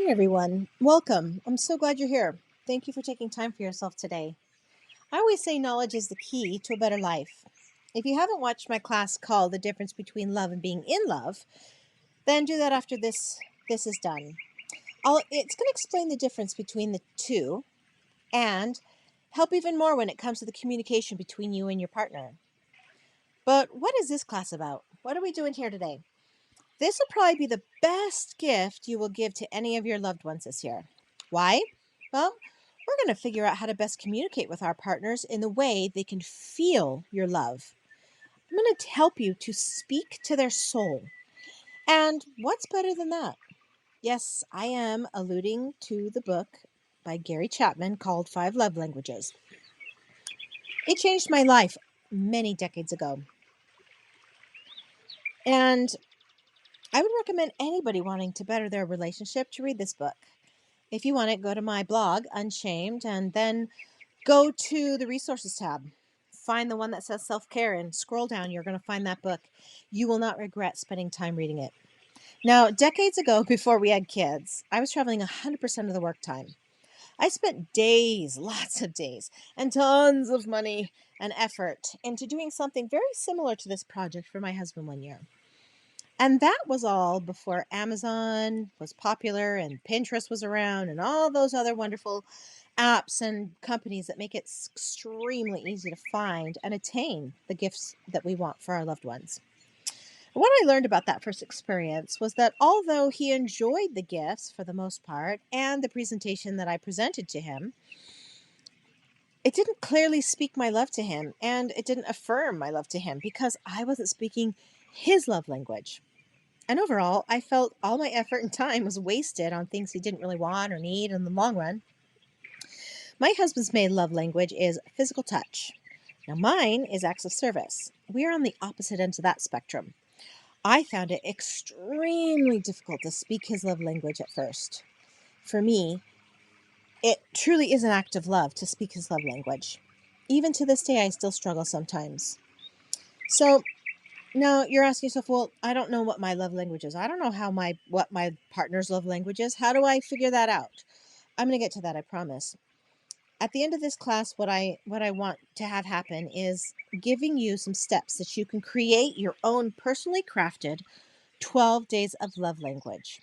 Hey everyone, welcome. I'm so glad you're here. Thank you for taking time for yourself today. I always say knowledge is the key to a better life. If you haven't watched my class called The Difference Between Love and Being in Love, then do that after this is done. It's going to explain the difference between the two and help even more when it comes to the communication between you and your partner. But what is this class about? What are we doing here today? This will probably be the best gift you will give to any of your loved ones this year. Why? Well, we're going to figure out how to best communicate with our partners in the way they can feel your love. I'm going to help you to speak to their soul. And what's better than that? Yes, I am alluding to the book by Gary Chapman called Five Love Languages. It changed my life many decades ago. And I would recommend anybody wanting to better their relationship to read this book. If you want it, go to my blog, Unshamed, and then go to the resources tab. Find the one that says self-care and scroll down. You're going to find that book. You will not regret spending time reading it. Now, decades ago, before we had kids, I was traveling 100% of the work time. I spent days, lots of days, and tons of money and effort into doing something very similar to this project for my husband one year. And that was all before Amazon was popular and Pinterest was around and all those other wonderful apps and companies that make it extremely easy to find and attain the gifts that we want for our loved ones. What I learned about that first experience was that although he enjoyed the gifts for the most part and the presentation that I presented to him, it didn't clearly speak my love to him and it didn't affirm my love to him because I wasn't speaking his love language. And overall, I felt all my effort and time was wasted on things he didn't really want or need in the long run. My husband's main love language is physical touch. Now, mine is acts of service. We are on the opposite ends of that spectrum. I found it extremely difficult to speak his love language at first. For me, it truly is an act of love to speak his love language. Even to this day, I still struggle sometimes. So, now you're asking yourself, well, I don't know what my love language is. I don't know what my partner's love language is. How do I figure that out? I'm going to get to that, I promise. At the end of this class, what I want to have happen is giving you some steps that you can create your own personally crafted 12 days of love language.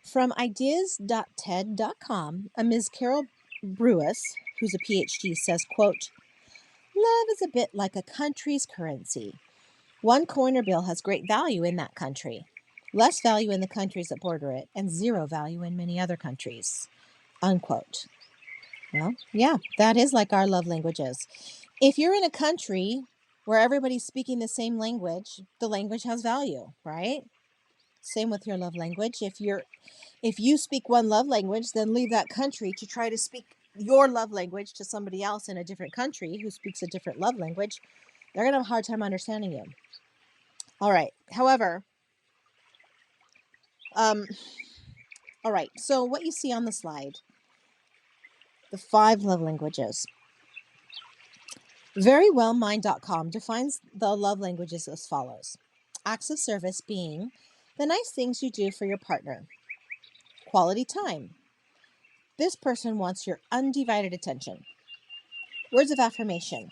From ideas.ted.com, a Ms. Carol Brewis, who's a PhD, says, quote, "Love is a bit like a country's currency. One coin or bill has great value in that country, less value in the countries that border it, and zero value in many other countries." Unquote. Well, yeah, that is like our love languages. If you're in a country where everybody's speaking the same language, the language has value, right? Same with your love language. If you speak one love language, then leave that country to try to speak your love language to somebody else in a different country who speaks a different love language. They're going to have a hard time understanding you. All right. However, um, all right. So what you see on the slide, the 5 love languages. Verywellmind.com defines the love languages as follows. Acts of service being the nice things you do for your partner. Quality time. This person wants your undivided attention. Words of affirmation.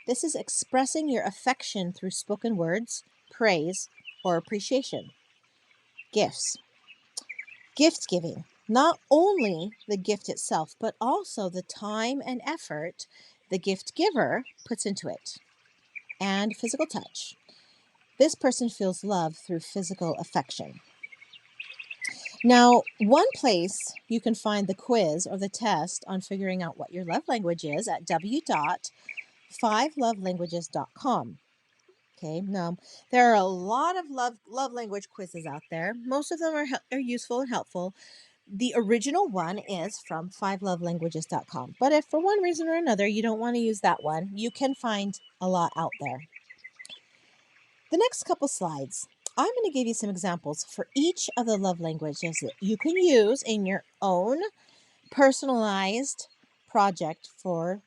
This is expressing your affection through spoken words, praise, or appreciation. Gifts. Gift giving. Not only the gift itself, but also the time and effort the gift giver puts into it. And physical touch. This person feels love through physical affection. Now, one place you can find the quiz or the test on figuring out what your love language is at w.5lovelanguages.com. Okay, now there are a lot of love language quizzes out there. Most of them are useful and helpful. The original one is from 5lovelanguages.com. But if for one reason or another you don't want to use that one, you can find a lot out there. The next couple slides, I'm going to give you some examples for each of the love languages that you can use in your own personalized project for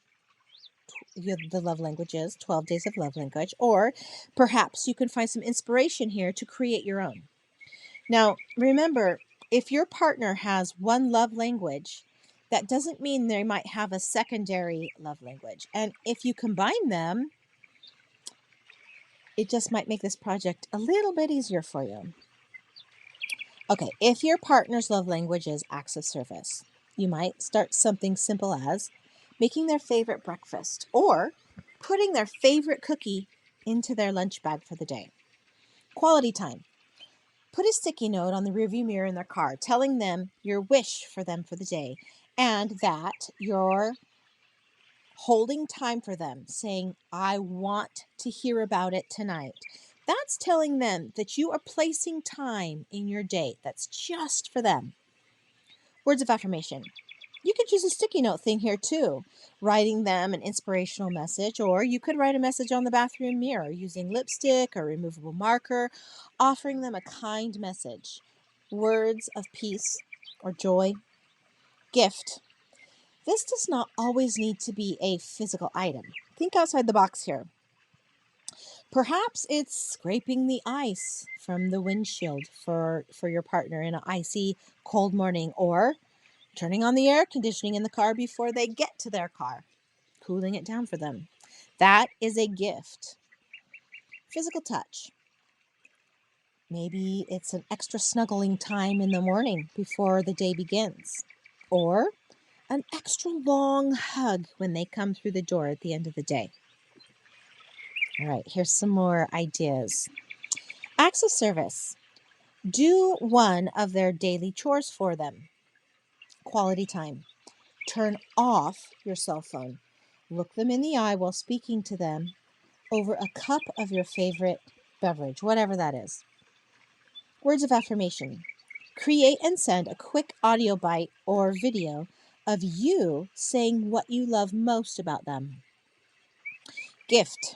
the love languages, 12 days of love language, or perhaps you can find some inspiration here to create your own. Now, remember, If your partner has one love language, that doesn't mean they might have a secondary love language. And if you combine them, it just might make this project a little bit easier for you. Okay, if your partner's love language is acts of service, you might start something simple as making their favorite breakfast or putting their favorite cookie into their lunch bag for the day. Quality time. Put a sticky note on the rearview mirror in their car telling them your wish for them for the day and that you're holding time for them, saying, I want to hear about it tonight. That's telling them that you are placing time in your day that's just for them. Words of affirmation. You could use a sticky note thing here too, writing them an inspirational message, or you could write a message on the bathroom mirror using lipstick or removable marker, offering them a kind message. Words of peace or joy. Gift. This does not always need to be a physical item. Think outside the box here. Perhaps it's scraping the ice from the windshield for your partner in an icy, cold morning, or turning on the air conditioning in the car before they get to their car, cooling it down for them. That is a gift. Physical touch. Maybe it's an extra snuggling time in the morning before the day begins, or an extra long hug when they come through the door at the end of the day. All right, here's some more ideas. Acts of service. Do one of their daily chores for them. Quality time. Turn off your cell phone. Look them in the eye while speaking to them over a cup of your favorite beverage, whatever that is. Words of affirmation. Create and send a quick audio bite or video of you saying what you love most about them. Gift.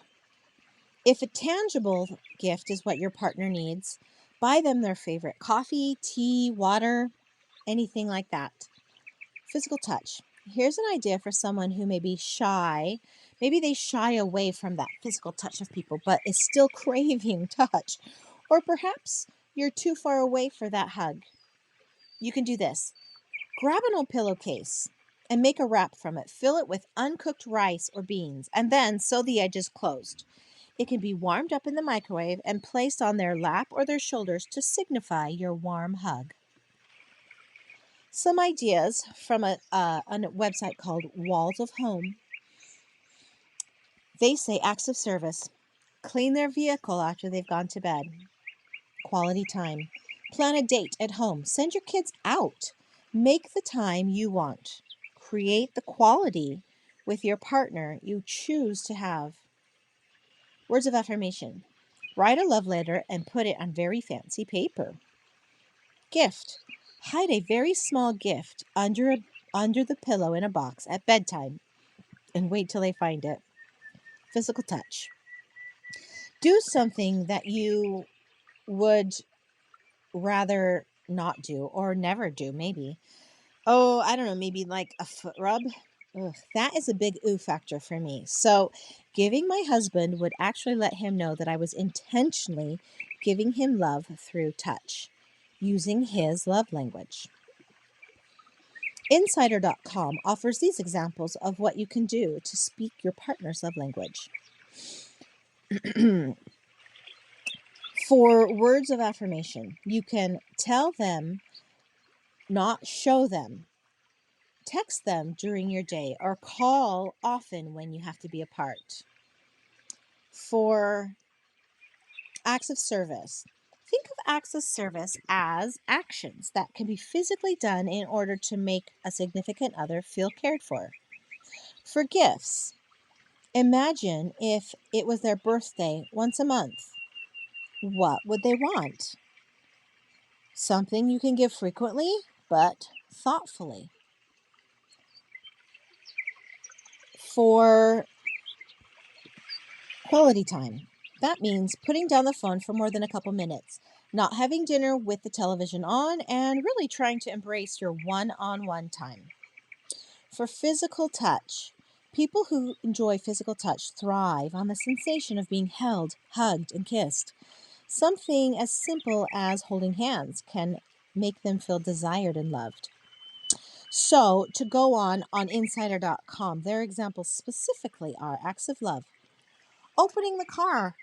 If a tangible gift is what your partner needs, buy them their favorite coffee, tea, water, anything like that. Physical touch. Here's an idea for someone who may be shy. Maybe they shy away from that physical touch of people, but is still craving touch. Or perhaps you're too far away for that hug. You can do this. Grab an old pillowcase and make a wrap from it. Fill it with uncooked rice or beans, and then sew the edges closed. It can be warmed up in the microwave and placed on their lap or their shoulders to signify your warm hug. Some ideas from a website called Walls of Home. They say acts of service. Clean their vehicle after they've gone to bed. Quality time. Plan a date at home. Send your kids out. Make the time you want. Create the quality with your partner you choose to have. Words of affirmation. Write a love letter and put it on very fancy paper. Gift. Hide a very small gift under the pillow in a box at bedtime and wait till they find it. Physical touch. Do something that you would rather not do or never do, maybe. Oh, I don't know, maybe like a foot rub. Ugh, that is a big ooh factor for me. So giving my husband would actually let him know that I was intentionally giving him love through touch, using his love language. Insider.com offers these examples of what you can do to speak your partner's love language. For words of affirmation, you can tell them, not show them. Text them during your day or call often when you have to be apart. For acts of service, think of acts of service as actions that can be physically done in order to make a significant other feel cared for. For gifts, imagine if it was their birthday once a month. What would they want? Something you can give frequently, but thoughtfully. For quality time, that means putting down the phone for more than a couple minutes, not having dinner with the television on, and really trying to embrace your one-on-one time. For physical touch, people who enjoy physical touch thrive on the sensation of being held, hugged, and kissed. Something as simple as holding hands can make them feel desired and loved. So, to go on insider.com, their examples specifically are acts of love, opening the car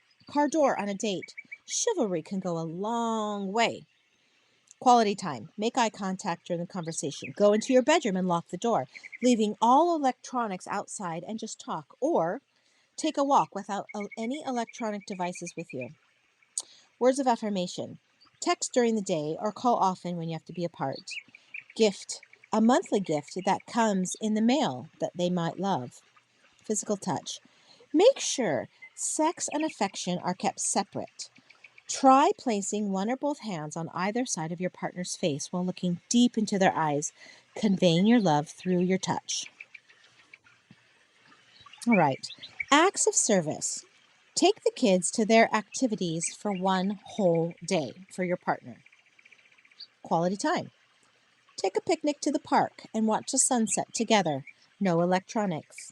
door on a date. Chivalry can go a long way. Quality time. Make eye contact during the conversation. Go into your bedroom and lock the door, leaving all electronics outside and just talk. Or take a walk without any electronic devices with you. Words of affirmation. Text during the day or call often when you have to be apart. Gift. A monthly gift that comes in the mail that they might love. Physical touch. Make sure sex and affection are kept separate. Try placing one or both hands on either side of your partner's face while looking deep into their eyes, conveying your love through your touch. All right. Acts of service. Take the kids to their activities for one whole day for your partner. Quality time. Take a picnic to the park and watch the sunset together. No electronics.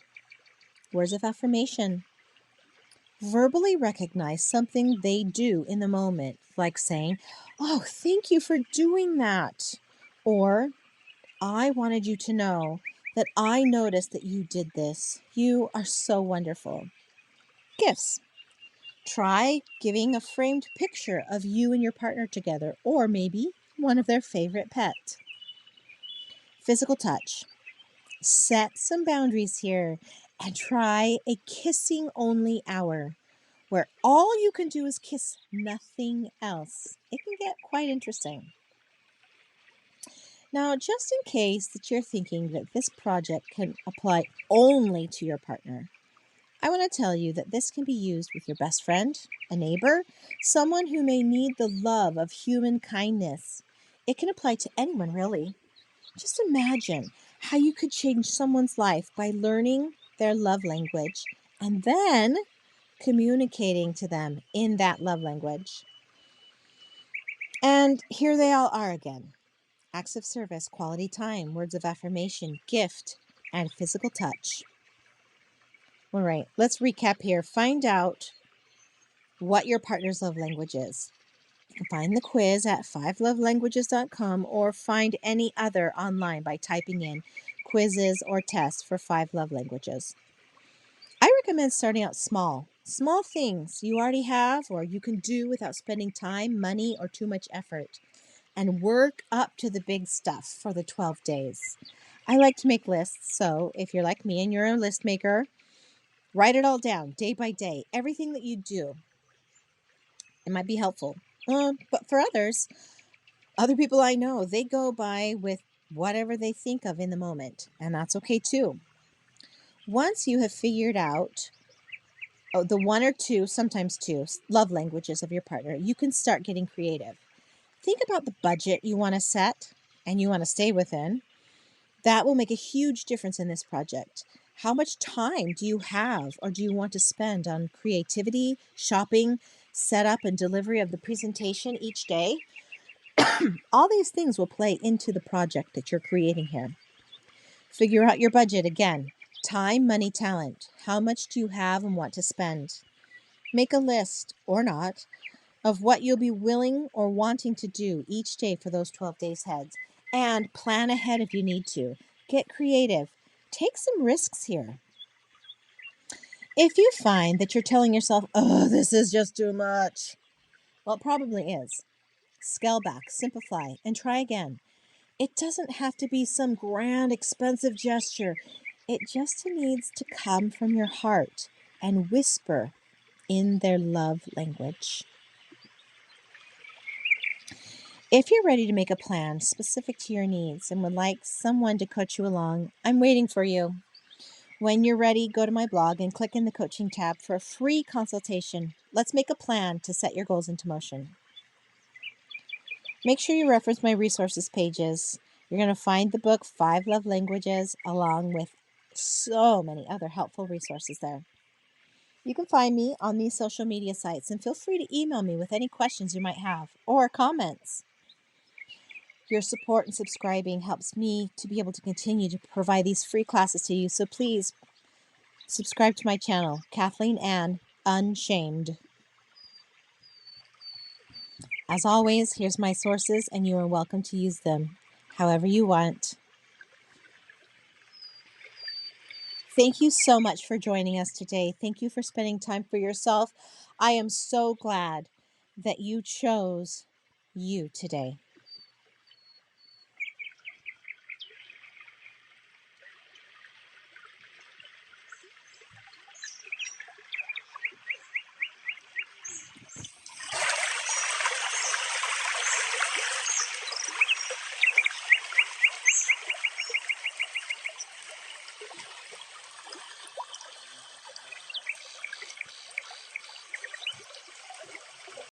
Words of affirmation. Verbally recognize something they do in the moment, like saying, "Oh, thank you for doing that." Or, "I wanted you to know that I noticed that you did this. You are so wonderful." Gifts. Try giving a framed picture of you and your partner together, or maybe one of their favorite pets. Physical touch. Set some boundaries here and try a kissing only hour where all you can do is kiss, nothing else. It can get quite interesting. Now, just in case that you're thinking that this project can apply only to your partner, I want to tell you that this can be used with your best friend, a neighbor, someone who may need the love of human kindness. It can apply to anyone, really. Just imagine how you could change someone's life by learning their love language and then communicating to them in that love language. And here they all are again. Acts of service, quality time, words of affirmation, gift, and physical touch. All right, let's recap here. Find out what your partner's love language is. You can find the quiz at 5lovelanguages.com or find any other online by typing in quizzes or tests for 5 love languages. I recommend starting out small. Small things you already have or you can do without spending time, money, or too much effort. And work up to the big stuff for the 12 days. I like to make lists, so if you're like me and you're a list maker, write it all down day by day, everything that you do. It might be helpful. But for others, other people I know, they go by with whatever they think of in the moment, and that's okay too. Once you have figured out the one or two, sometimes two, love languages of your partner, you can start getting creative. Think about the budget you want to set and you want to stay within. That will make a huge difference in this project. How much time do you have or do you want to spend on creativity, shopping, setup, and delivery of the presentation each day? All these things will play into the project that you're creating here. Figure out your budget again. Time, money, talent. How much do you have and want to spend? Make a list, or not, of what you'll be willing or wanting to do each day for those 12 days heads. And plan ahead if you need to. Get creative. Take some risks here. If you find that you're telling yourself, "Oh, this is just too much," well, it probably is. Scale back, simplify, and try again. It doesn't have to be some grand, expensive gesture. It just needs to come from your heart and whisper in their love language. If you're ready to make a plan specific to your needs and would like someone to coach you along, I'm waiting for you. When you're ready, go to my blog and click in the coaching tab for a free consultation. Let's make a plan to set your goals into motion. Make sure you reference my resources pages. You're going to find the book 5 Love Languages along with so many other helpful resources there. You can find me on these social media sites and feel free to email me with any questions you might have or comments. Your support and subscribing helps me to be able to continue to provide these free classes to you. So please subscribe to my channel, Kathleen Ann Unshamed. As always, here's my sources, and you are welcome to use them however you want. Thank you so much for joining us today. Thank you for spending time for yourself. I am so glad that you chose you today.